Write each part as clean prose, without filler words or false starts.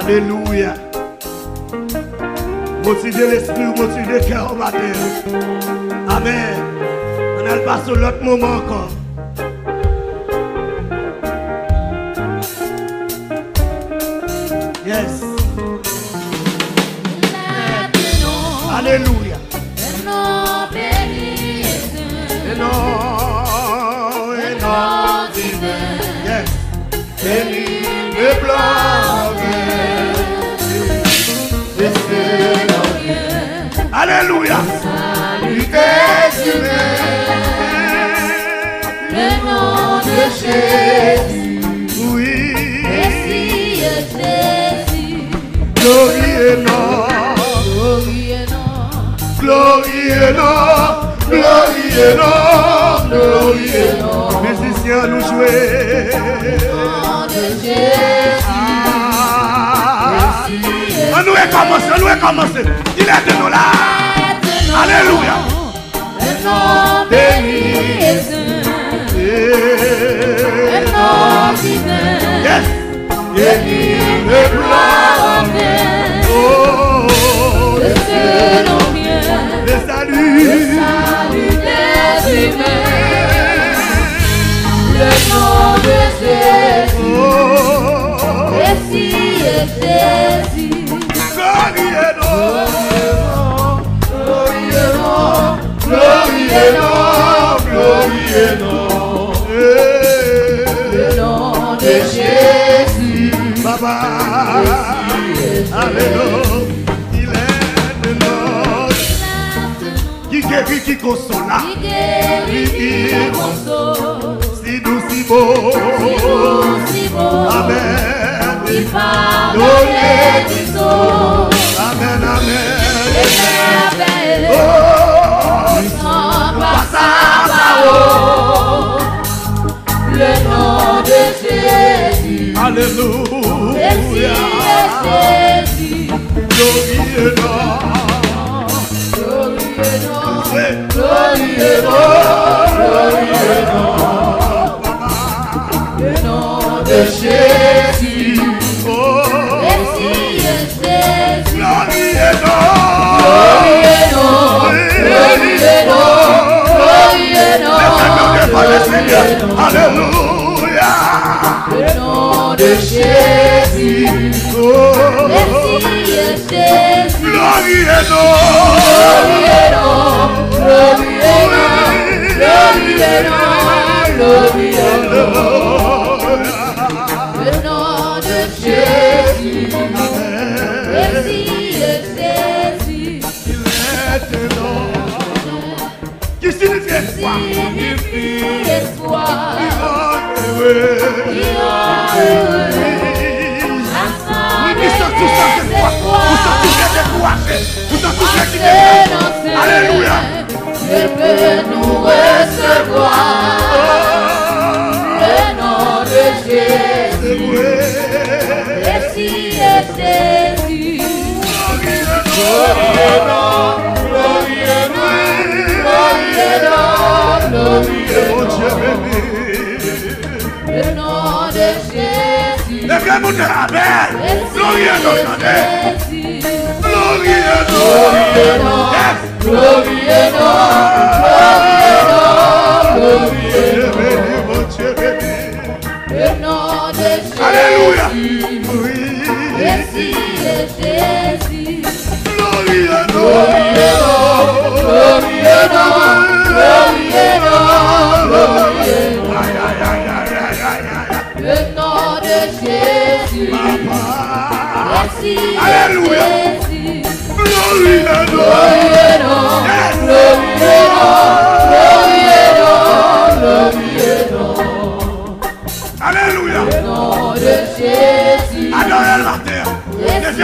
Alléluia. Motiver l'esprit, motiver le cœur au matin. Amen. On a le passer à l'autre moment encore. Yes. Alléluia. Et non, divin. Yes. Et le blanc. Alléluia. Salut des humains. Le nom de Jésus. Oui. Merci Jésus. Glorie et nom. Glorie et nom. Glorie et nom. Glorie et nom. Glorie et nom. Musiciens nous jouer. Le nom de Jésus. On nous est commencé. Il est de nous là. Alléluia. Le nom béni est saint. Le nom divin. Yes. Béni le blanc. Oh, le seul bien. Le salut des humains. Le nom de Jésus. Oh, Messie et Jésus. Glorie et nom. Glorie et nom, glorie et nom, le nom de Jésus, Papa, Alléluia, il est de nous, qui guérit, qui console, qui console, si doux, si beau, Amen, il pardonne les sauts, Amen, Amen, le nom de Jésus. Alléluia. Jésus. Glorie et nom. Glorie et nom. Glorie et nom. Glorie et nom. Le nom de Jésus. Oh. Merci Jésus. Glorie et nom. Glorie et nom. Glorie et nom. Alléluia. Le nom de Jésus. Oh. Merci Jésus. Glorie et nom. Glorie et nom. Glorie et nom. Glorie et nom. Glorie et nom. Le nom de Jésus. Merci Jésus. Il est nom. Qui signifie espoir? Signifie espoir. Alléluia. Je peux nous recevoir. Le nom de Jésus. Merci Jésus. Glorie et nom. Glorie et nom. Glorie et nom. Le nom de Jésus. Le nom de Jésus. Glorie et nom. Glorie et nom. Glorie et nom. Glorie et nom. Le nom de Jésus. Alléluia. Merci Jésus. Glorie et nom. Glorie et nom. Glorie et nom. Glorie et nom. Le nom de Jésus. Merci Jésus. Glorie et nom. Glorie et nom. Glorie et nom. Glorie et nom. Alléluia. Le nom de Jésus. Adorez la terre. Merci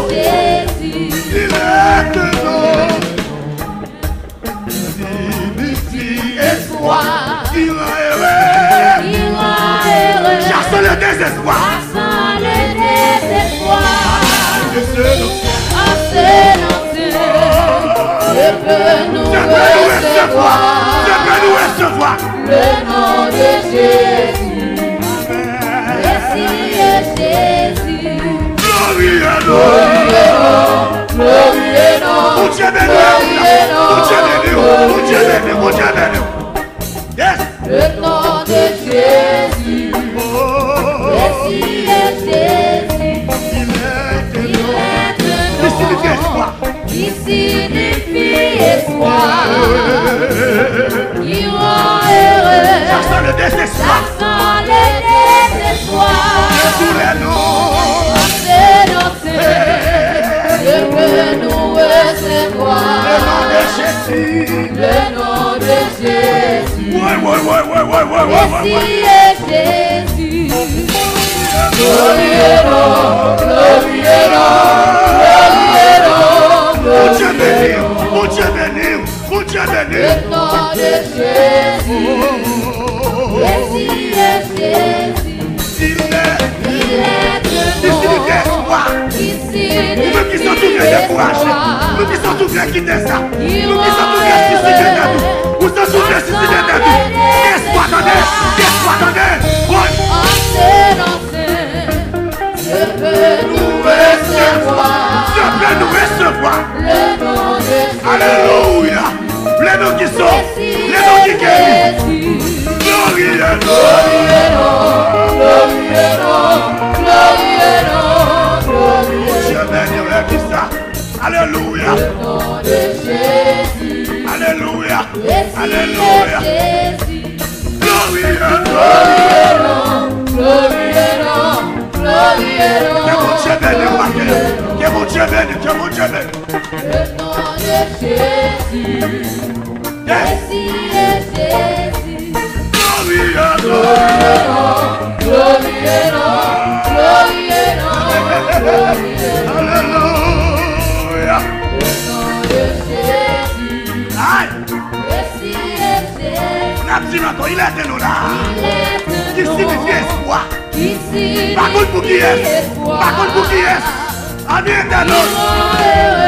Jésus. Il est de nous. Signifie espoir. Il a erré. Chassons le désespoir. Chassons le désespoir. Je peux nous recevoir. Le nom de Jésus. Merci Jésus. Yes. Le nom de Jésus. Merci Jésus. Il est qui signifie espoir. Qui rend heureux. Ça sent le désespoir. Sous les noms. Je peux nous recevoir. Le nom de Jésus. Le nom de Jésus. Merci Jésus. Glorie Mon Dieu béni, mon Dieu béni, mon Dieu béni. Le nom de Jésus. Merci Jésus. Il est qui nous qui sommes tous bien découragés, nous qui sommes tous bien quittés ça, nous qui sommes tous bien suicidés de nous, nous sommes tous bien suicidés de nous. Qu'est-ce attendez? Je peux nous recevoir. Je peux nous recevoir. Le nom de Jésus. Alléluia. Les noms qui sont, les noms qui guérissent. Glorie et je bénis qui ça. Alléluia. Le nom de Jésus. Alléluia. Merci Alléluia. Jésus. Glorie et que mon Dieu bénisse, que mon Dieu bénisse, que mon Dieu bénisse. Le nom de Jésus. Merci Jésus. Glorie et Alléluia. Le nom de Jésus. Aïe. Merci Jésus. Il est de nous là. Qui Il est signifie espoir. qui signifie Par contre, pour qui est? espoir. Par contre, pour qui est? Ami éternel.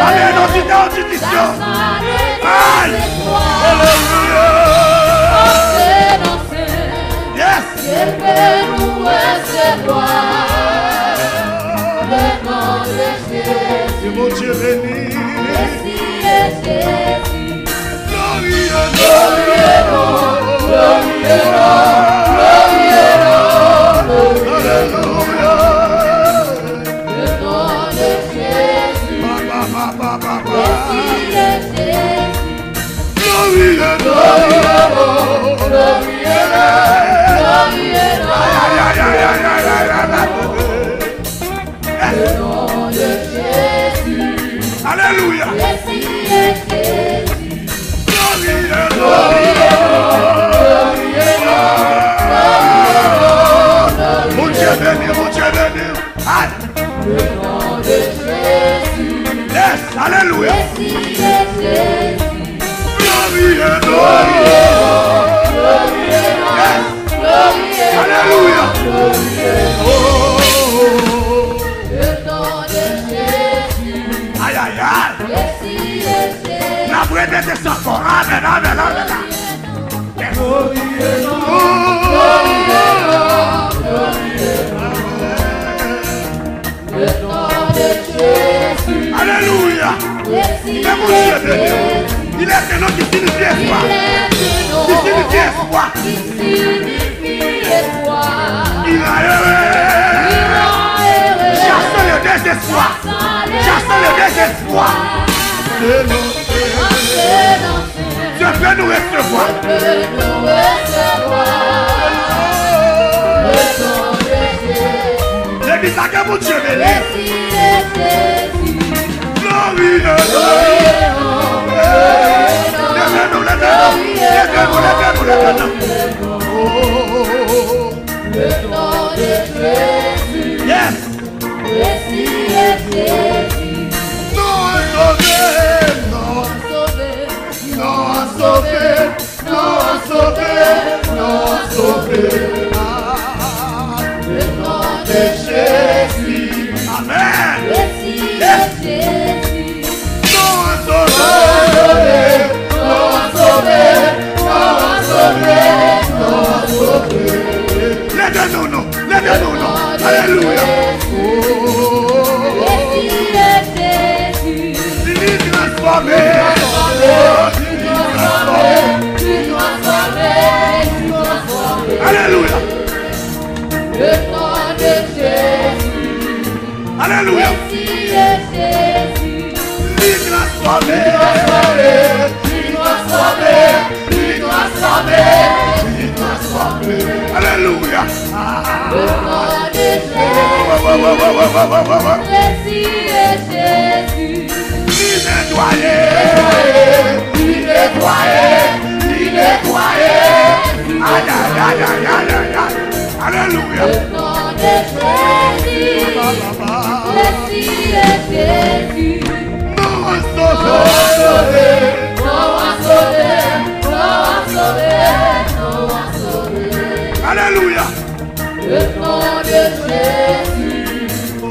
Ami identité en tradition. Aïe. Alléluia. Yes. Je peux nous recevoir. Le nom de Jésus. Que mon Dieu bénisse. Merci Jésus. Glorie et Alléluia. Le nom de Jésus. Merci Jésus. Glorie et Le nom de Jésus. Alléluia. Merci Jésus. Glorie et mon Dieu béni, mon Dieu béni. Aïe. Le nom de Jésus. Yes, alléluia. Merci Jésus. Glorie et yes. Alléluia. Oh. Le nom de Jésus. Aïe, aïe, aïe. Merci Jésus. La vraie tête est sans corps. Amen, amen, amen. Yes. Le nom de Jésus. Alléluia. Merci Mais mon Dieu béni. Jésus. Il est un nom qui signifie espoir. Qui signifie espoir. Qui signifie espoir. Il a chasse le désespoir. Chasse le désespoir. Je peux nous recevoir. L'église a que mon Dieu béni. Glorie et yes. Amen. Alléluia. Merci de Jésus. Il nous a sauvés. Il nous a sauvés. Il nous a sauvés. Il nous a sauvés. Alléluia. Le nom de Jésus. Merci de Jésus. Il nettoyé. Il nettoyé. Il nettoyé. Aïe, aïe, aïe, aïe, aïe, aïe, aïe. Alléluia. Le nom de Jésus. Merci de Jésus. Nous a sauvés. Nous a sauvés. Nous a sauvés. Nous a sauvés. Alléluia. Le nom de Jésus. Oh.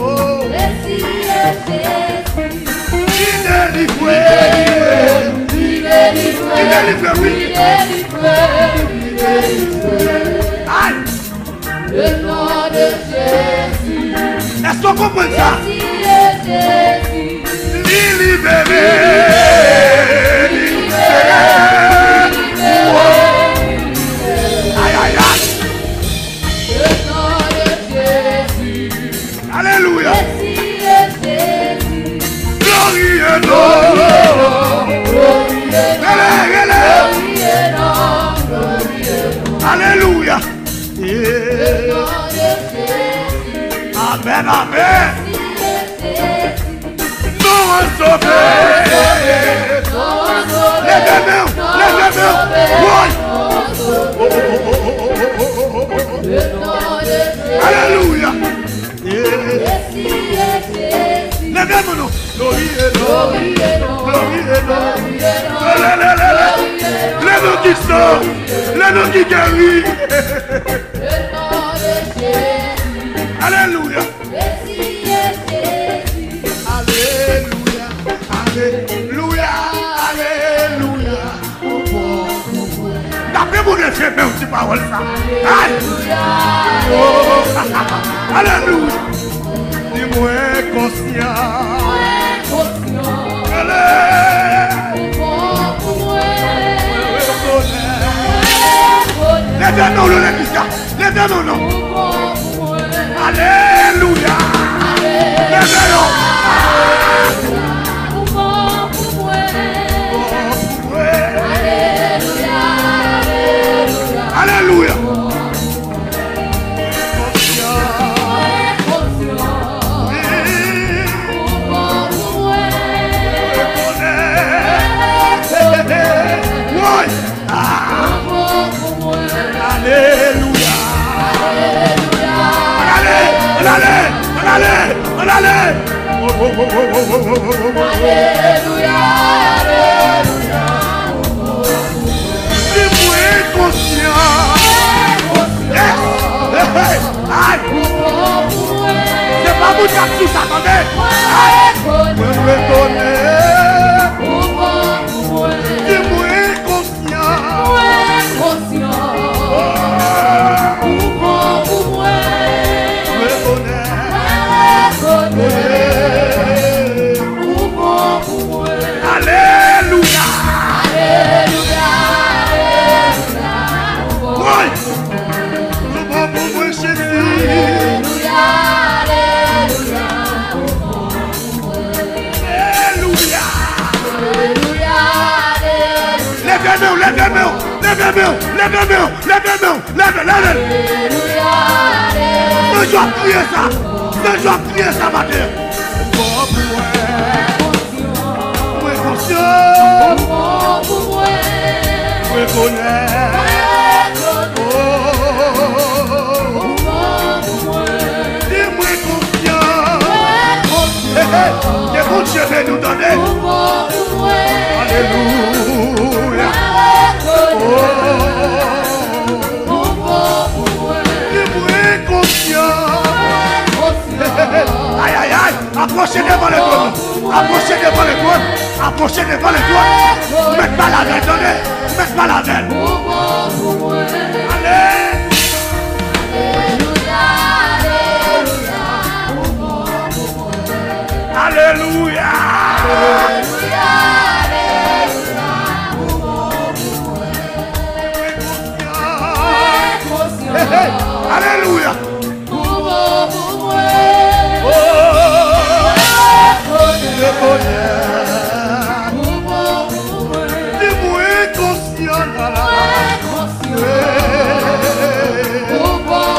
Merci de Jésus. Il délivré. Il est livré. Il est livré, oui. Il est livré. Il est livré. Aïe. Le nom de Jésus. Est-ce qu'on comprend ça? Merci de Jésus. Libéré. Aïe, aïe, aïe. Le nom de Jésus. Alléluia. Merci de Jésus. Glorieux nom. Glorieux nom. Alléluia. Le nom de Jésus. Amen, amen. Merci de Jésus. Nous a sauvés. Nous a sauvés. Lève-les. Oui. Le nom de Jésus. Alléluia. Merci de Jésus. Lève-nous. Glorieux nom. Glorieux nom. Glorieux nom. Glorieux nom. Les noms qui sauvent, les noms qui guérissent. Le nom de Jésus. Alléluia. Merci de Jésus. Alléluia. Alléluia. Alléluia. D'après mon effet, mais aussi parole ça. Alléluia. Alléluia. Dis-moi conscient. Conscient. Allez. Pour moi. Lève-nous l'église. Lève-nous. Alléluia. Lève-nous. Alléluia. Alléluia. On allait. Alléluia. Dis-moi conscient. C'est pas vous qui avez tout attendez. Je me connais. Dis-moi conscient. Alléluia. Oui. Nous bon pour moi, Jésus. Alléluia. Lève-nous. Je dois prier ça. Je dois prier ça, matin. Moi, conscient. Moi, connais. Dis-moi conscient. Que mon Dieu veut nous donner. Alléluia. Dis-moi conscient. Aïe, aïe, aïe. Approchez devant le trône. Approchez devant le trône. Approchez devant le trône. Mettez pas la veine, donnez. Mettez pas la veine. Allez. Alléluia. Alléluia.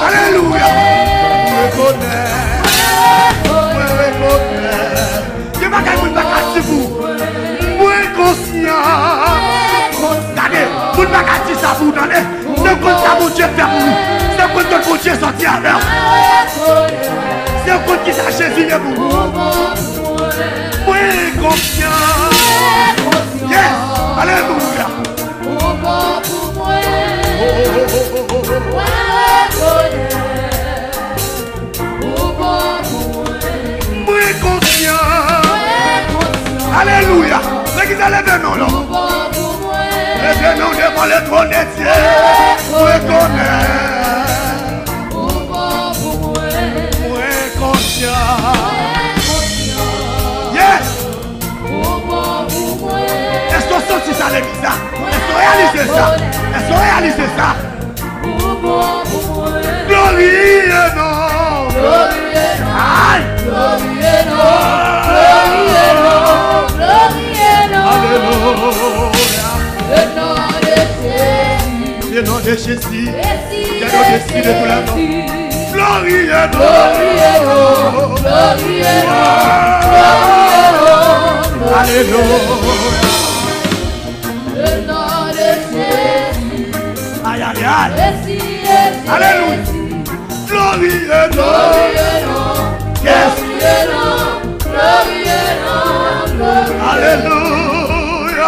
Alléluia. Je vais vous vous. Moi conscient. Regardez, vous ne m'avez pas dit ça vous donnez. C'est comme ça mon Dieu fait pour vous. C'est comme ça mon Dieu sorti à l'heure. C'est comme qui t'a Jésus pour vous. Moi conscient. Yes. Alléluia. Moi conscient. Alléluia. C'est qui t'a levé non là. Le nom devant le trône de Dieu. Moi connais. Moi conscient. Yes. Est-ce qu'on sent ça l'église? Est-ce qu'on réalise ça? Est-ce qu'on réalise ça? Glorie et non. Aïe. Alléluia. Le nom de Jésus. Le nom de Jésus de tout le monde. Glorie et non. Alléluia. Aïe, aïe, aïe. Alléluia. Glorie et non. Yes. Alléluia.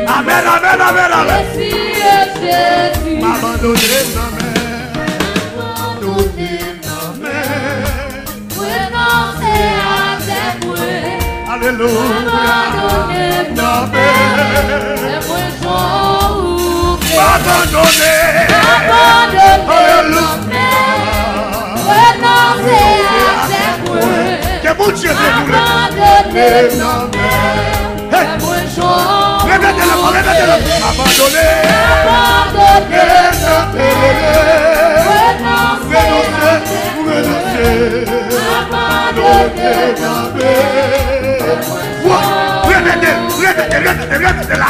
Amen, amen, amen, amen. M'abandonner, alléluia. Abandonné. Que mon Dieu nous répétez-le, répétez-le. Abandonné. Répétez là.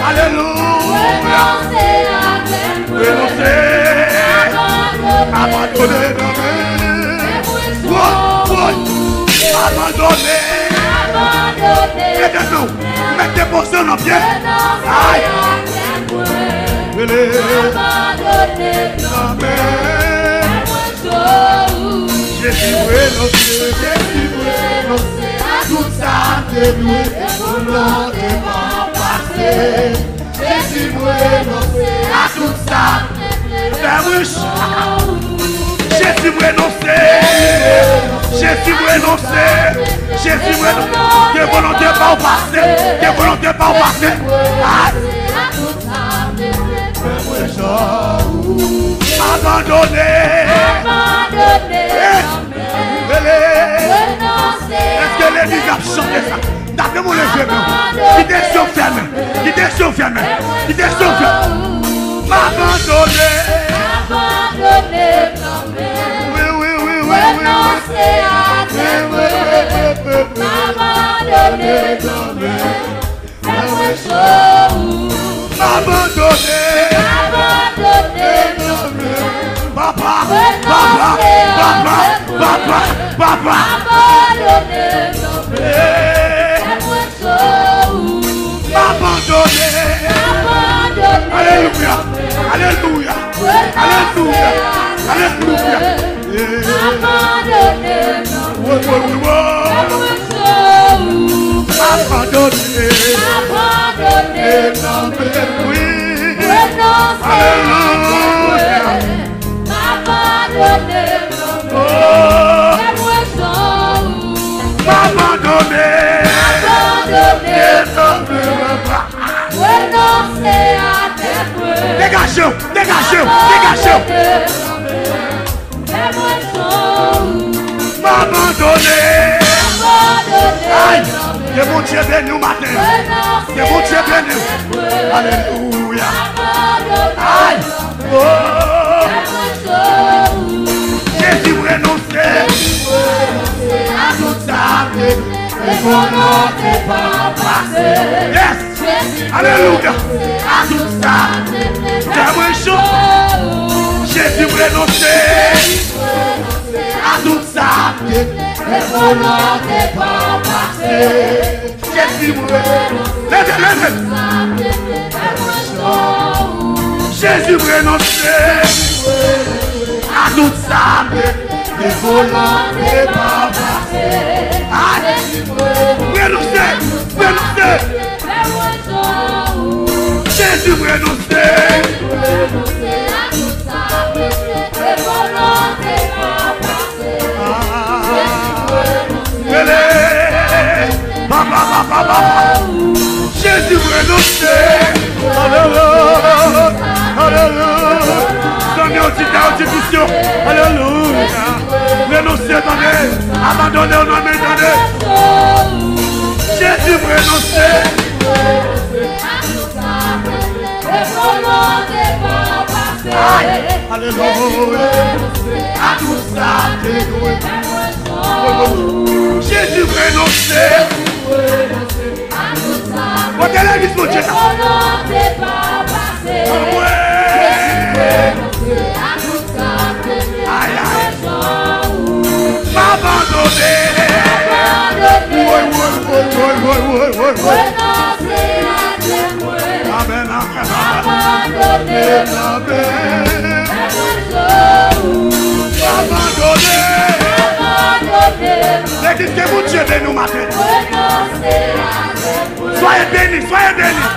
Alléluia. Abandonné. Abandonné. Mettez-nous. Mettez vos sons en pied. Aïe. Jésus tout ça de nous et mon nom de pas passer. Jésus renoncer à tout ça. Jésus renoncer. Jésus renoncer. Jésus renoncer. Que volonté pas au passé. Que volonté pas au passé. Abandonné. Est-ce que l'église a chanté ça? D'après mon levier, direction fermée. Direction fermée. Direction fermée. M'abandonner. Oui, oui, oui, oui, oui. M'abandonner. Papa, papa, papa, papa, papa. Abandonné. Alléluia. Alléluia. Alléluia. Alléluia. Abandonné. Abandonné. Oui. Alléluia. Abandonné. Abandonné. Dégagez-vous, dégagez-vous, dégagez-vous. M'abandonner. Aïe, que mon Dieu bénisse matin. Que mon Dieu bénisse. Alléluia. Aïe. Oh. Jésus renonce. Yes. Alléluia. À tout ça. J'aimerais chaud. Jésus renoncer. À tout ça. Jésus renoncer. Jésus renoncer. À tout ça. Les volants n'est pas passé. Renoncer. Jésus renoncer. Jésus renoncer. Alléluia. Donnez au titre d'institution. Alléluia. Renoncer, attendez. Abandonnez au nom de Jésus renoncer. Alléluia. À tout ça. Jésus renoncer. Quand elle a dit mon Dieu. M'abandonner. Amen. L'église que vous Dieu de nous matin. Soyez bénis, soyez bénis.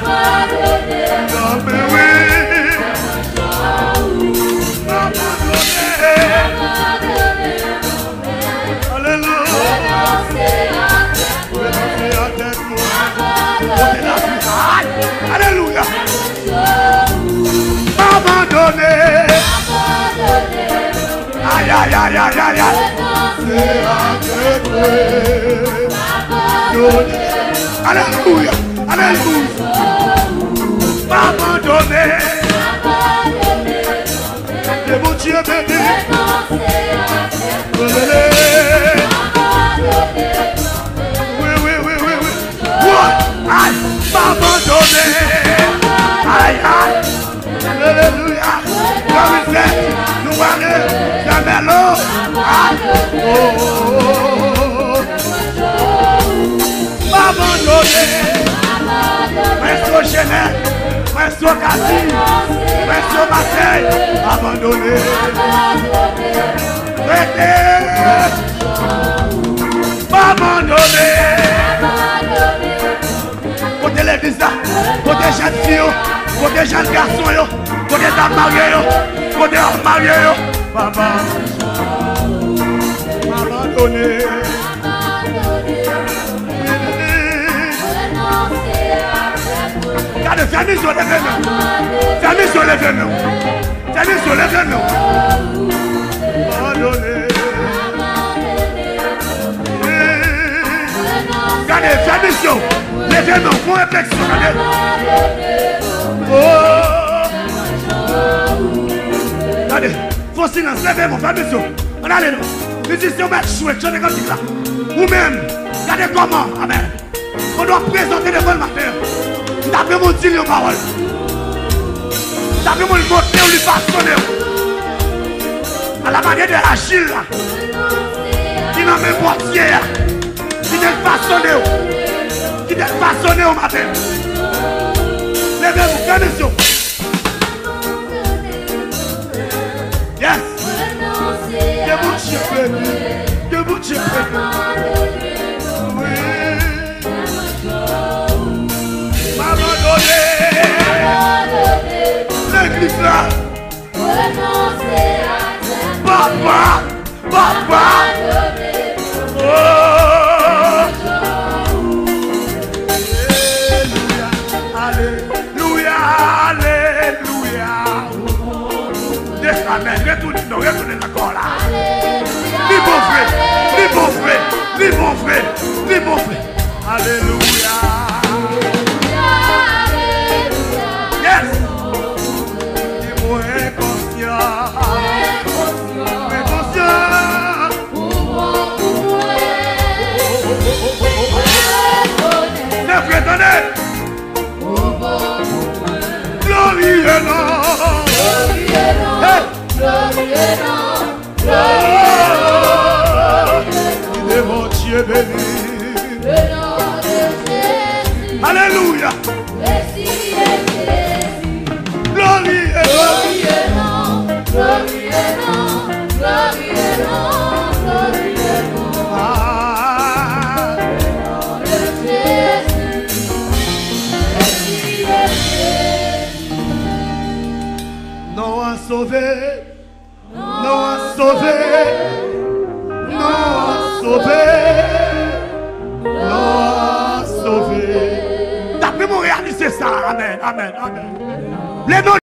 Alléluia. Abandonné. Aïe, aïe, aïe, aïe, aïe, aïe. Alléluia. Alléluia. Abandonné. Que mon Dieu béni. Abandonné. Aïe, aïe. Alléluia. Comme il fait, nous allons jamais l'eau. Abandonné. Reste au Genève, reste au Cassis, reste au Marseille. Abandonné. Abandonné. Côté l'église là, côté jeunes filles, côté jeunes garçons, côté dames mariées, côté hommes mariés, papa. Abandonné. Regardez, famille sur les vénons. Famille sur les vénons. Famille sur les vénons. Abandonné. Regardez, famille sur les vénons. Font réflexion, regardez. Regardez, faut silence, levez mon famille sur. On a les noms. Musiciens mettent chouette, je ne sais pas là. Ou même, regardez comment, amen. On doit présenter devant le matin. Tapez mon Dieu aux paroles. Tapez mon montrer ou lui façonner. À la manière de Achille là. Qui n'a même pas tiers. Qui t'a façonné. Qui t'a façonné au matin. Levez-vous, permission. Yes. Que vous Dieu béni. Que vous Dieu béni. L'église là. Papa. Papa. Oh. Alléluia. Alléluia. Amen. Retournez d'accord là. Ni bon frère. Ni bon frère. Ni bon frère. Ni bon frère. Alléluia. Yes. Il est mon Dieu béni. Alléluia. Noah sauvé, Noah sauvé, Noah sauvé, Noah sauvé. D'après mon réaliser ça, amen, amen, amen. Les noms